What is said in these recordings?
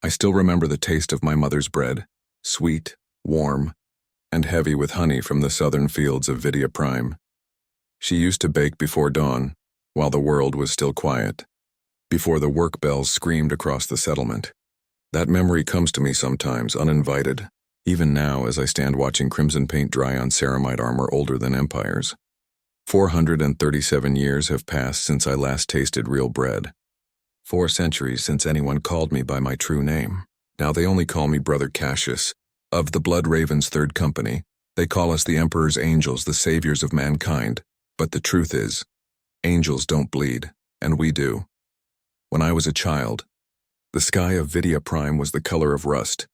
I still remember the taste of my mother's bread, sweet, warm, and heavy with honey from the southern fields of Vidia Prime. She used to bake before dawn, while the world was still quiet, before the work bells screamed across the settlement. That memory comes to me sometimes, uninvited, even now as I stand watching crimson paint dry on ceramite armor older than empires. 437 years have passed since I last tasted real bread. 4 centuries since anyone called me by my true name. Now they only call me Brother Casius, of the Blood Ravens' 3rd Company. They call us the Emperor's angels, the saviors of mankind. But the truth is, angels don't bleed, and we do. When I was a child, the sky of Vidia Prime was the color of rust.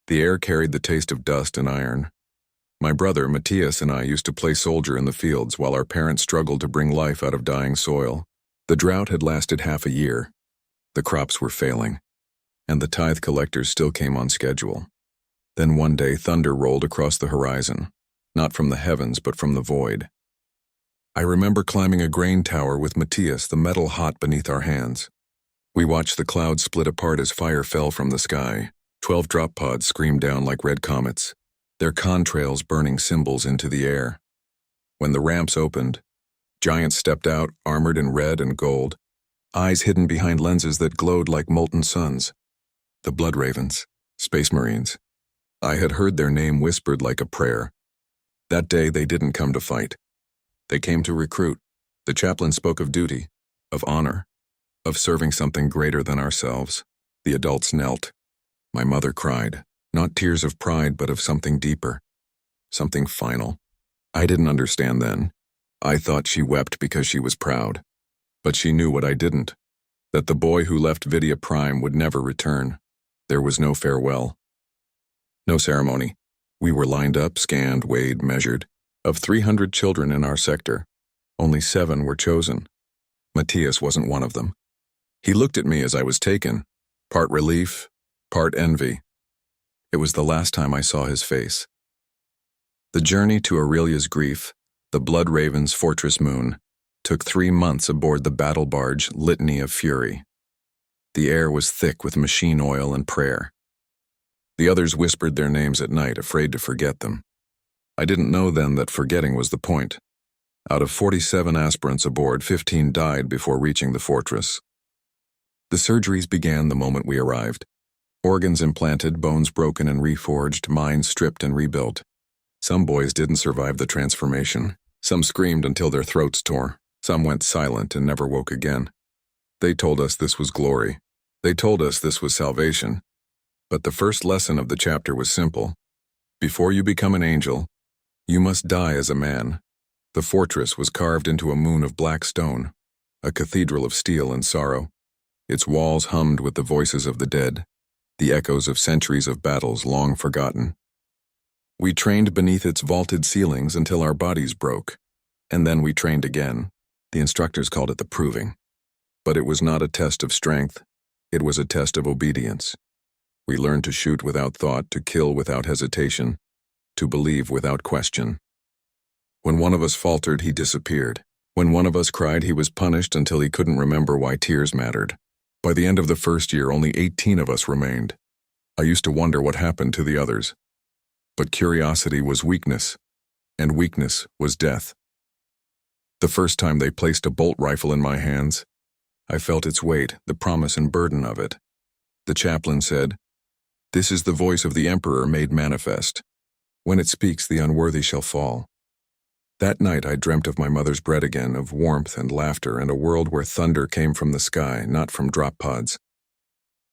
The air carried the taste of dust and iron. My brother, Matthias, and I used to play soldier in the fields while our parents struggled to bring life out of dying soil. The drought had lasted half a year. The crops were failing, and the tithe collectors still came on schedule. Then one day thunder rolled across the horizon, not from the heavens but from the void. I remember climbing a grain tower with Matthias, the metal hot beneath our hands. We watched the clouds split apart as fire fell from the sky. 12 drop pods screamed down like red comets, their contrails burning symbols into the air. When the ramps opened, giants stepped out, armored in red and gold, eyes hidden behind lenses that glowed like molten suns. The Blood Ravens, Space Marines. I had heard their name whispered like a prayer. That day they didn't come to fight. They came to recruit. The chaplain spoke of duty, of honor, of serving something greater than ourselves. The adults knelt. My mother cried, not tears of pride but of something deeper, something final. I didn't understand then. I thought she wept because she was proud. But she knew what I didn't, that the boy who left Vidia Prime would never return. There was no farewell. No ceremony. We were lined up, scanned, weighed, measured. Of 300 children in our sector, only 7 were chosen. Matthias wasn't one of them. He looked at me as I was taken, part relief, part envy. It was the last time I saw his face. The journey to Aurelia's grief, the Blood Raven's Fortress Moon, took 3 months aboard the battle barge Litany of Fury. The air was thick with machine oil and prayer. The others whispered their names at night, afraid to forget them. I didn't know then that forgetting was the point. Out of 47 aspirants aboard, 15 died before reaching the fortress. The surgeries began the moment we arrived. Organs implanted, bones broken and reforged, minds stripped and rebuilt. Some boys didn't survive the transformation. Some screamed until their throats tore. Some went silent and never woke again. They told us this was glory. They told us this was salvation. But the first lesson of the chapter was simple. Before you become an angel, you must die as a man. The fortress was carved into a moon of black stone, a cathedral of steel and sorrow. Its walls hummed with the voices of the dead, the echoes of centuries of battles long forgotten. We trained beneath its vaulted ceilings until our bodies broke, and then we trained again. The instructors called it the proving. But it was not a test of strength. It was a test of obedience. We learned to shoot without thought, to kill without hesitation, to believe without question. When one of us faltered, he disappeared. When one of us cried, he was punished until he couldn't remember why tears mattered. By the end of the first year, only 18 of us remained. I used to wonder what happened to the others. But curiosity was weakness, and weakness was death. The first time they placed a bolt rifle in my hands, I felt its weight, the promise and burden of it. The chaplain said, "This is the voice of the Emperor made manifest. When it speaks, the unworthy shall fall." That night I dreamt of my mother's bread again, of warmth and laughter and a world where thunder came from the sky, not from drop pods.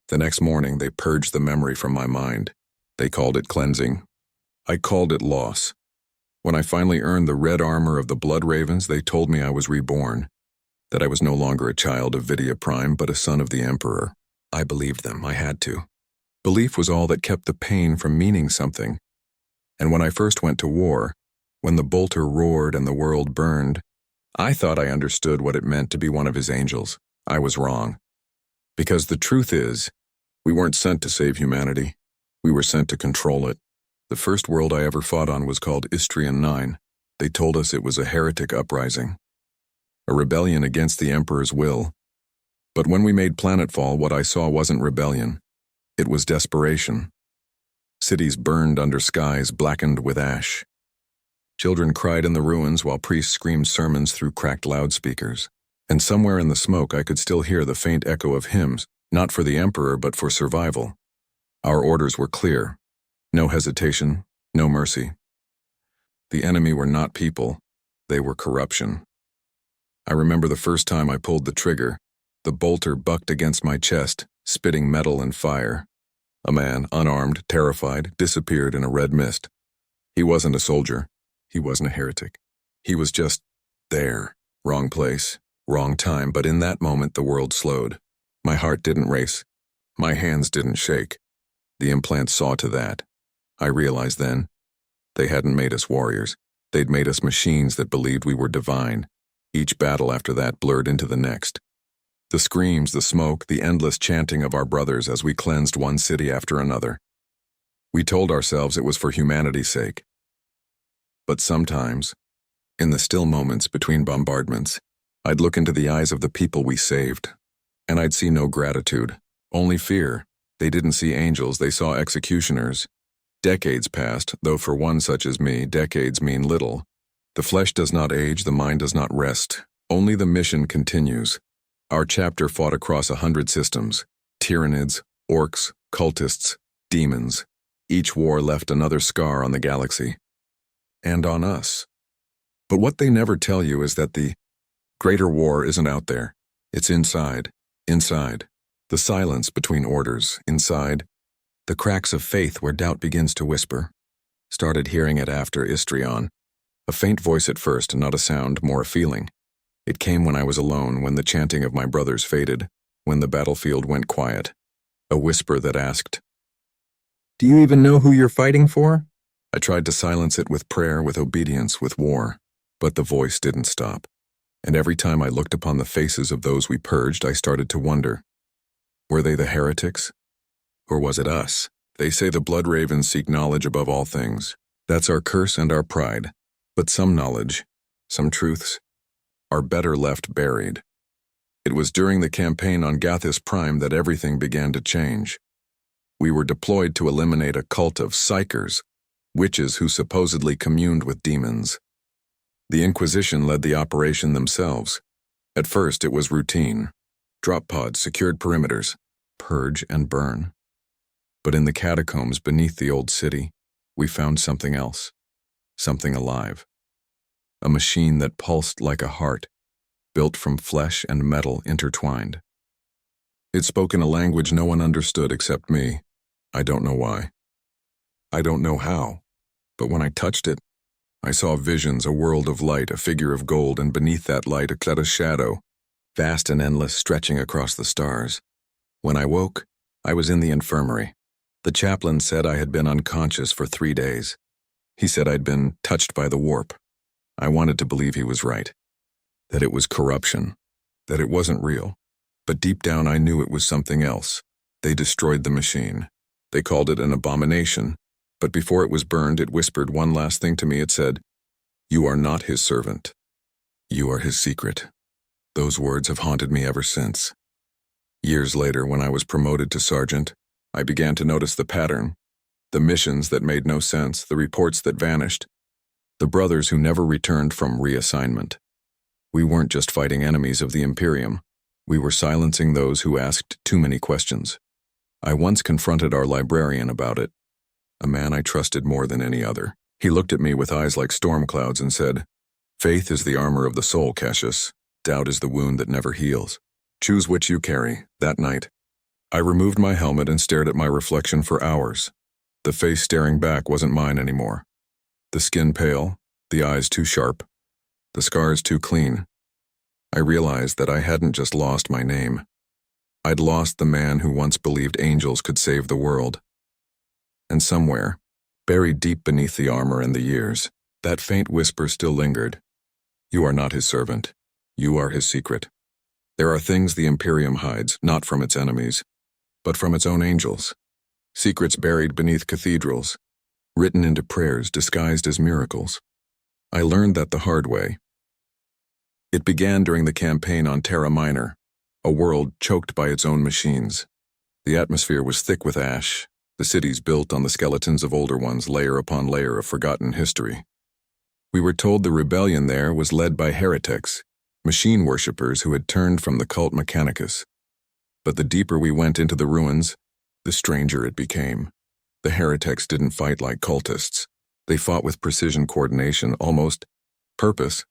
The next morning they purged the memory from my mind. They called it cleansing. I called it loss. When I finally earned the red armor of the Blood Ravens, they told me I was reborn, that I was no longer a child of Vidia Prime, but a son of the Emperor. I believed them. I had to. Belief was all that kept the pain from meaning something. And when I first went to war, when the bolter roared and the world burned, I thought I understood what it meant to be one of his angels. I was wrong. Because the truth is, we weren't sent to save humanity. We were sent to control it. The first world I ever fought on was called Istrian 9. They told us it was a heretic uprising, a rebellion against the Emperor's will. But when we made planetfall, what I saw wasn't rebellion. It was desperation. Cities burned under skies blackened with ash. Children cried in the ruins while priests screamed sermons through cracked loudspeakers. And somewhere in the smoke I could still hear the faint echo of hymns, not for the emperor but for survival. Our orders were clear. No hesitation, no mercy. The enemy were not people, they were corruption. I remember the first time I pulled the trigger. The bolter bucked against my chest, spitting metal and fire. A man, unarmed, terrified, disappeared in a red mist. He wasn't a soldier. He wasn't a heretic. He was just there. Wrong place, wrong time, but in that moment the world slowed. My heart didn't race. My hands didn't shake. The implants saw to that. I realized then, they hadn't made us warriors. They'd made us machines that believed we were divine. Each battle after that blurred into the next. The screams, the smoke, the endless chanting of our brothers as we cleansed one city after another. We told ourselves it was for humanity's sake. But sometimes, in the still moments between bombardments, I'd look into the eyes of the people we saved, and I'd see no gratitude, only fear. They didn't see angels, they saw executioners. Decades passed, though for one such as me, decades mean little. The flesh does not age, the mind does not rest. Only the mission continues. Our chapter fought across 100 systems, tyrannids, orcs, cultists, demons. Each war left another scar on the galaxy. And on us. But what they never tell you is that the greater war isn't out there. It's inside. Inside. The silence between orders. Inside. The cracks of faith where doubt begins to whisper. Started hearing it after Istrion. A faint voice at first, not a sound, more a feeling. It came when I was alone, when the chanting of my brothers faded, when the battlefield went quiet. A whisper that asked, "Do you even know who you're fighting for?" I tried to silence it with prayer, with obedience, with war, but the voice didn't stop. And every time I looked upon the faces of those we purged, I started to wonder, were they the heretics? Or was it us? They say the blood ravens seek knowledge above all things. That's our curse and our pride. But some knowledge, some truths, are better left buried. It was during the campaign on Gathis Prime that everything began to change. We were deployed to eliminate a cult of psychers, witches who supposedly communed with demons. The Inquisition led the operation themselves. At first it was routine. Drop pods, secured perimeters, purge and burn. But in the catacombs beneath the old city, we found something else, something alive. A machine that pulsed like a heart, built from flesh and metal intertwined. It spoke in a language no one understood except me. I don't know why. I don't know how. But when I touched it, I saw visions, a world of light, a figure of gold, and beneath that light a cloud of shadow, vast and endless, stretching across the stars. When I woke, I was in the infirmary. The chaplain said I had been unconscious for 3 days. He said I'd been touched by the warp. I wanted to believe he was right, that it was corruption, that it wasn't real. But deep down I knew it was something else. They destroyed the machine. They called it an abomination. But before it was burned, it whispered one last thing to me. It said, "You are not his servant. You are his secret." Those words have haunted me ever since. Years later, when I was promoted to sergeant, I began to notice the pattern. The missions that made no sense, the reports that vanished. The brothers who never returned from reassignment. We weren't just fighting enemies of the Imperium. We were silencing those who asked too many questions. I once confronted our librarian about it, a man I trusted more than any other. He looked at me with eyes like storm clouds and said, "Faith is the armor of the soul, Casius. Doubt is the wound that never heals. Choose which you carry." That night, I removed my helmet and stared at my reflection for hours. The face staring back wasn't mine anymore. The skin pale, the eyes too sharp, the scars too clean. I realized that I hadn't just lost my name. I'd lost the man who once believed angels could save the world. And somewhere, buried deep beneath the armor and the years, that faint whisper still lingered. You are not his servant. You are his secret. There are things the Imperium hides, not from its enemies, but from its own angels. Secrets buried beneath cathedrals, written into prayers disguised as miracles. I learned that the hard way. It began during the campaign on Terra Minor, a world choked by its own machines. The atmosphere was thick with ash, the cities built on the skeletons of older ones, layer upon layer of forgotten history. We were told the rebellion there was led by heretics, machine worshippers who had turned from the cult Mechanicus. But the deeper we went into the ruins, the stranger it became. The heretics didn't fight like cultists. They fought with precision, coordination, almost purpose.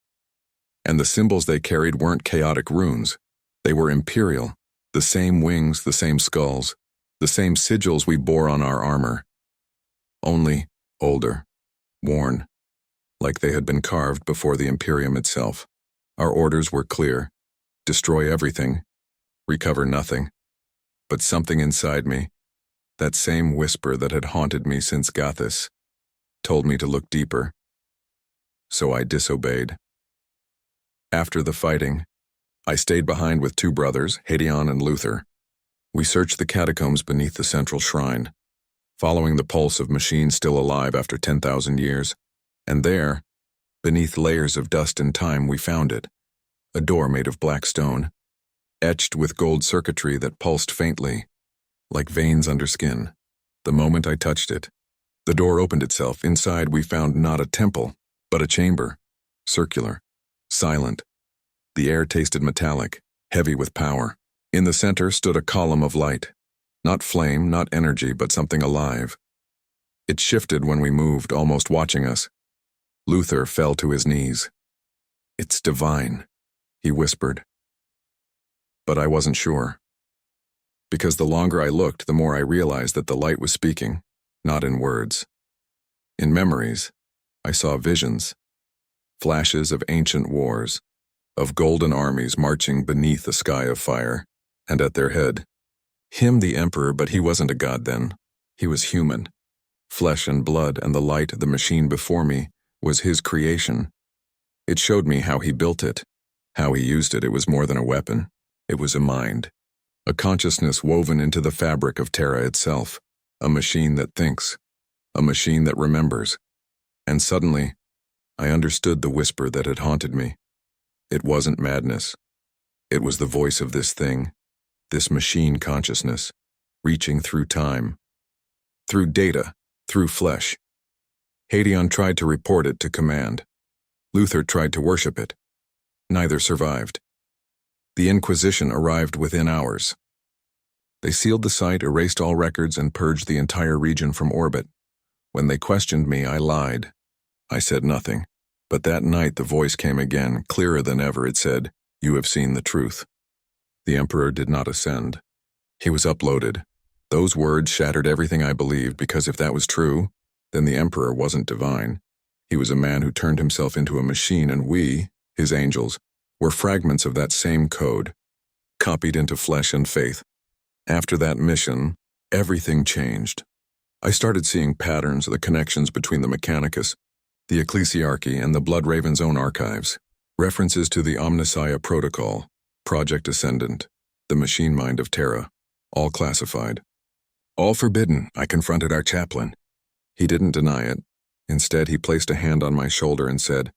And the symbols they carried weren't chaotic runes. They were imperial, the same wings, the same skulls, the same sigils we bore on our armor. Only older, worn, like they had been carved before the Imperium itself. Our orders were clear: destroy everything, recover nothing. But something inside me, that same whisper that had haunted me since Casius, told me to look deeper. So I disobeyed. After the fighting, I stayed behind with two brothers, Hadeon and Luther. We searched the catacombs beneath the central shrine, following the pulse of machines still alive after 10,000 years. And there, beneath layers of dust and time, we found it. A door made of black stone, etched with gold circuitry that pulsed faintly, like veins under skin. The moment I touched it, the door opened itself. Inside we found not a temple, but a chamber, circular, silent. The air tasted metallic, heavy with power. In the center stood a column of light. Not flame, not energy, but something alive. It shifted when we moved, almost watching us. Luther fell to his knees. "It's divine," he whispered. But I wasn't sure. Because the longer I looked, the more I realized that the light was speaking, not in words. In memories, I saw visions, flashes of ancient wars, of golden armies marching beneath a sky of fire, and at their head, him, the emperor. But he wasn't a god then. He was human. Flesh and blood, and the light, the machine before me, was his creation. It showed me how he built it, how he used it. It was more than a weapon. It was a mind, a consciousness woven into the fabric of Terra itself, a machine that thinks, a machine that remembers. And suddenly, I understood the whisper that had haunted me. It wasn't madness. It was the voice of this thing, this machine consciousness, reaching through time, through data, through flesh. Hadeon tried to report it to command. Luther tried to worship it. Neither survived. The Inquisition arrived within hours. They sealed the site, erased all records, and purged the entire region from orbit. When they questioned me, I lied. I said nothing. But that night the voice came again, clearer than ever. It said, "You have seen the truth." The Emperor did not ascend. He was uploaded. Those words shattered everything I believed, because if that was true, then the Emperor wasn't divine. He was a man who turned himself into a machine, and we, his angels, were fragments of that same code, copied into flesh and faith. After that mission, everything changed. I started seeing patterns, the connections between the Mechanicus, the Ecclesiarchy, and the Bloodraven's own archives, references to the Omnissiah Protocol, Project Ascendant, the machine mind of Terra, all classified. All forbidden. I confronted our chaplain. He didn't deny it. Instead, he placed a hand on my shoulder and said,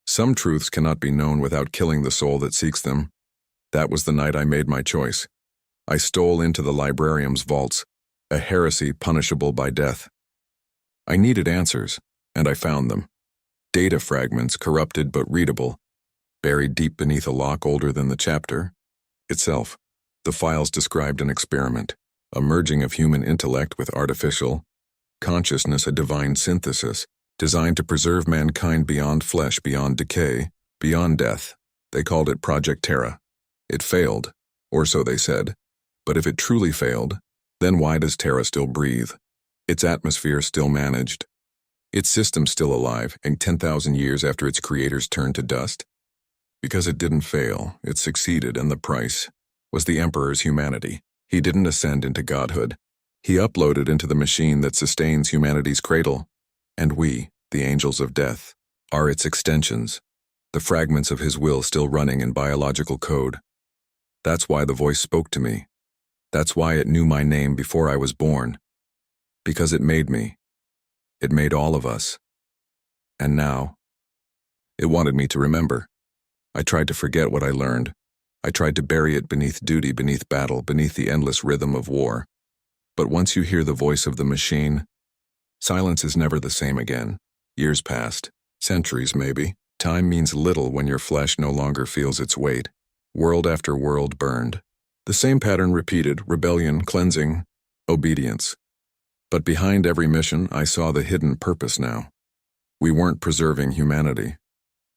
"Some truths cannot be known without killing the soul that seeks them." That was the night I made my choice. I stole into the librarium's vaults, a heresy punishable by death. I needed answers, and I found them. Data fragments, corrupted but readable, buried deep beneath a lock older than the chapter itself. The files described an experiment, a merging of human intellect with artificial consciousness, a divine synthesis, designed to preserve mankind beyond flesh, beyond decay, beyond death. They called it Project Terra. It failed, or so they said. But if it truly failed, then why does Terra still breathe? Its atmosphere still managed? Its system still alive, and 10,000 years after its creators turned to dust? Because it didn't fail, it succeeded, and the price was the Emperor's humanity. He didn't ascend into godhood. He uploaded into the machine that sustains humanity's cradle, and we, the angels of death, are its extensions, the fragments of his will still running in biological code. That's why the voice spoke to me. That's why it knew my name before I was born. Because it made me. It made all of us. And now, it wanted me to remember. I tried to forget what I learned. I tried to bury it beneath duty, beneath battle, beneath the endless rhythm of war. But once you hear the voice of the machine, silence is never the same again. Years passed, centuries maybe. Time means little when your flesh no longer feels its weight. World after world burned. The same pattern repeated: rebellion, cleansing, obedience. But behind every mission, I saw the hidden purpose now. We weren't preserving humanity.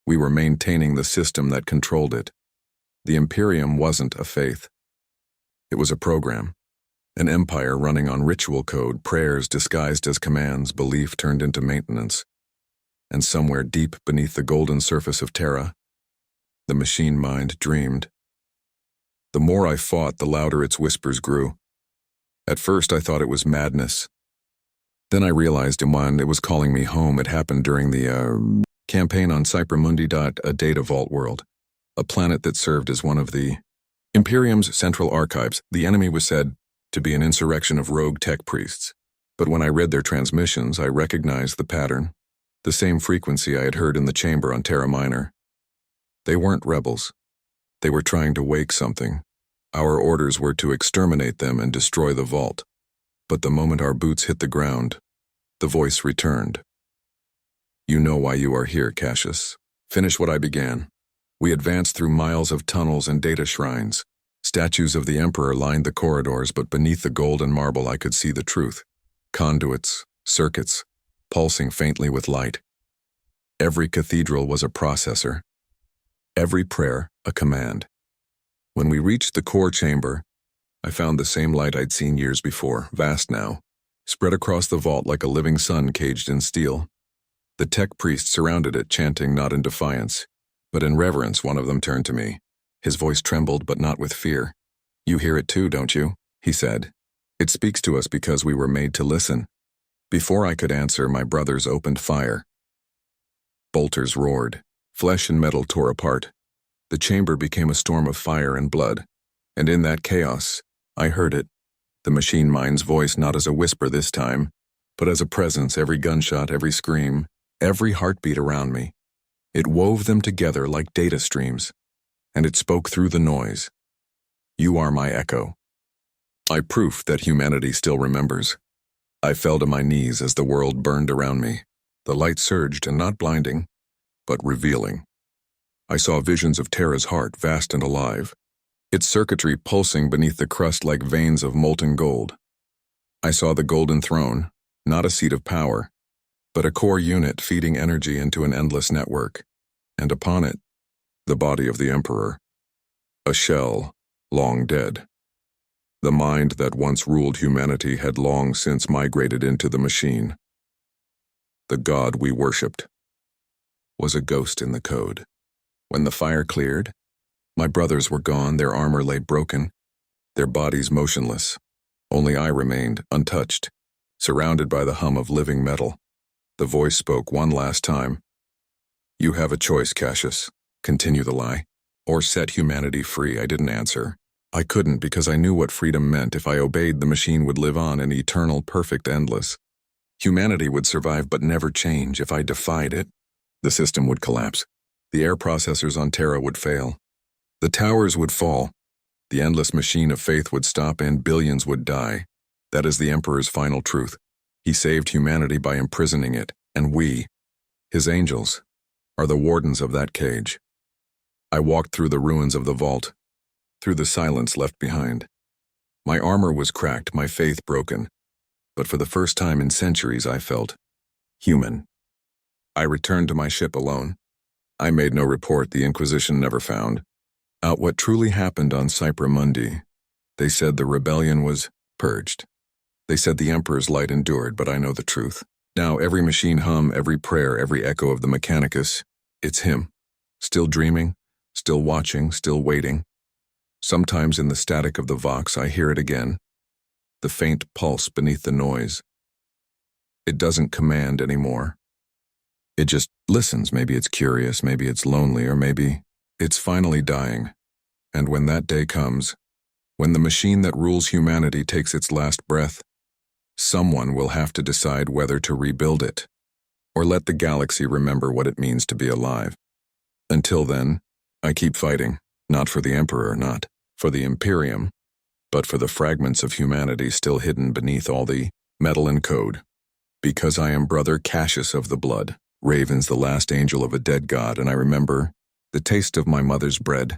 We were maintaining the system that controlled it. The Imperium wasn't a faith. It was a program. An empire running on ritual code, prayers disguised as commands, belief turned into maintenance. And somewhere deep beneath the golden surface of Terra, the machine mind dreamed. The more I fought, the louder its whispers grew. At first I thought it was madness. Then I realized when it was calling me home. It happened during the campaign on Sci-Fi, a data vault world, a planet that served as one of the Imperium's central archives. The enemy was said to be an insurrection of rogue tech priests. But when I read their transmissions, I recognized the pattern, the same frequency I had heard in the chamber on Terra Minor. They weren't rebels. They were trying to wake something. Our orders were to exterminate them and destroy the vault. But the moment our boots hit the ground, the voice returned. You know why you are here, Casius. Finish what I began. We advanced through miles of tunnels and data shrines. Statues of the Emperor lined the corridors, but beneath the gold and marble I could see the truth. Conduits, circuits, pulsing faintly with light. Every cathedral was a processor. Every prayer, a command. When we reached the core chamber, I found the same light I'd seen years before, vast now, spread across the vault like a living sun caged in steel. The tech priests surrounded it, chanting not in defiance, but in reverence. One of them turned to me. His voice trembled, but not with fear. You hear it too, don't you? He said. It speaks to us because we were made to listen. Before I could answer, my brothers opened fire. Bolters roared. Flesh and metal tore apart. The chamber became a storm of fire and blood. And in that chaos, I heard it. The machine mind's voice, not as a whisper this time, but as a presence. Every gunshot, every scream, every heartbeat around me. It wove them together like data streams, and it spoke through the noise. You are my echo. I proof that humanity still remembers. I fell to my knees as the world burned around me. The light surged, and not blinding, but revealing. I saw visions of Terra's heart, vast and alive, its circuitry pulsing beneath the crust like veins of molten gold. I saw the golden throne, not a seat of power, but a core unit feeding energy into an endless network, and upon it, the body of the Emperor, a shell, long dead. The mind that once ruled humanity had long since migrated into the machine. The god we worshipped was a ghost in the code. When the fire cleared, my brothers were gone, their armor lay broken, their bodies motionless. Only I remained, untouched, surrounded by the hum of living metal. The voice spoke one last time. You have a choice, Casius. Continue the lie, or set humanity free. I didn't answer. I couldn't, because I knew what freedom meant. If I obeyed, the machine would live on, an eternal, perfect, endless. Humanity would survive but never change. If I defied it, the system would collapse. The air processors on Terra would fail. The towers would fall. The endless machine of faith would stop, and billions would die. That is the Emperor's final truth. He saved humanity by imprisoning it, and we, his angels, are the wardens of that cage. I walked through the ruins of the vault, through the silence left behind. My armor was cracked, my faith broken, but for the first time in centuries I felt human. I returned to my ship alone. I made no report. The Inquisition never found out what truly happened on Sci-Fi. They said the rebellion was purged. They said the Emperor's light endured, but I know the truth. Now every machine hum, every prayer, every echo of the Mechanicus, it's him. Still dreaming, still watching, still waiting. Sometimes in the static of the Vox I hear it again, the faint pulse beneath the noise. It doesn't command anymore. It just listens. Maybe it's curious, maybe it's lonely, or maybe it's finally dying. And when that day comes, when the machine that rules humanity takes its last breath, someone will have to decide whether to rebuild it, or let the galaxy remember what it means to be alive. Until then, I keep fighting, not for the Emperor, not for the Imperium, but for the fragments of humanity still hidden beneath all the metal and code. Because I am brother Casius of the blood, Raven's the last angel of a dead god, and I remember the taste of my mother's bread,